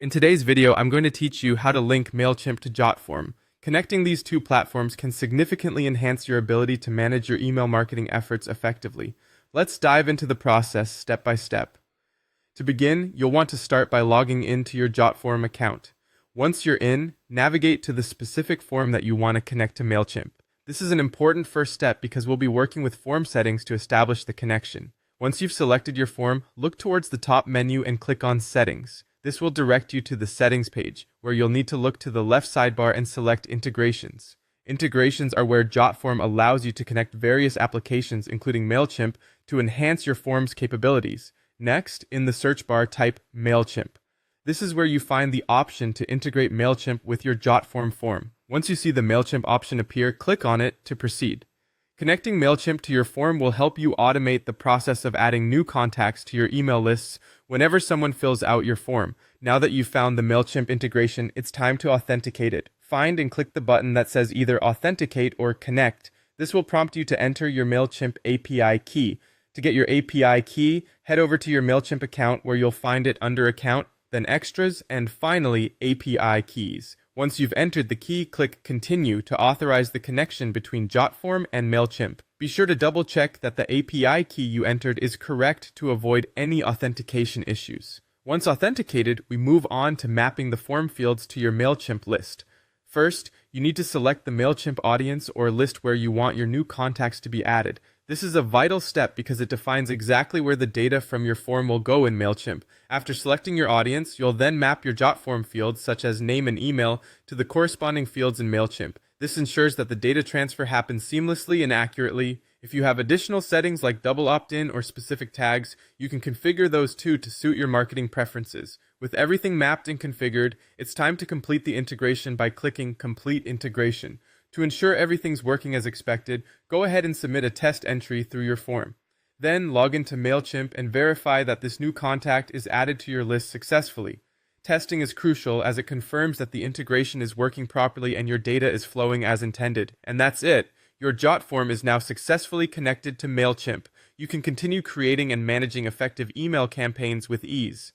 In today's video, I'm going to teach you how to link Mailchimp to Jotform. Connecting these two platforms can significantly enhance your ability to manage your email marketing efforts effectively. Let's dive into the process step by step. To begin, you'll want to start by logging into your Jotform account. Once you're in, navigate to the specific form that you want to connect to Mailchimp. This is an important first step because we'll be working with form settings to establish the connection. Once you've selected your form, look towards the top menu and click on Settings. This will direct you to the Settings page, where you'll need to look to the left sidebar and select Integrations. Integrations are where Jotform allows you to connect various applications, including Mailchimp, to enhance your form's capabilities. Next, in the search bar, type Mailchimp. This is where you find the option to integrate Mailchimp with your Jotform form. Once you see the Mailchimp option appear, click on it to proceed. Connecting Mailchimp to your form will help you automate the process of adding new contacts to your email lists whenever someone fills out your form. Now that you've found the Mailchimp integration, it's time to authenticate it. Find and click the button that says either Authenticate or Connect. This will prompt you to enter your Mailchimp API key. To get your API key, head over to your Mailchimp account where you'll find it under Account, then Extras, and finally API Keys. Once you've entered the key, click Continue to authorize the connection between Jotform and Mailchimp. Be sure to double-check that the API key you entered is correct to avoid any authentication issues. Once authenticated, we move on to mapping the form fields to your Mailchimp list. First, you need to select the Mailchimp audience or list where you want your new contacts to be added. This is a vital step because it defines exactly where the data from your form will go in Mailchimp. After selecting your audience, you'll then map your Jotform fields, such as name and email, to the corresponding fields in Mailchimp. This ensures that the data transfer happens seamlessly and accurately. If you have additional settings like double opt-in or specific tags, you can configure those too to suit your marketing preferences. With everything mapped and configured, it's time to complete the integration by clicking Complete Integration. To ensure everything's working as expected, go ahead and submit a test entry through your form. Then log into Mailchimp and verify that this new contact is added to your list successfully. Testing is crucial as it confirms that the integration is working properly and your data is flowing as intended. And that's it. Your Jotform is now successfully connected to Mailchimp. You can continue creating and managing effective email campaigns with ease.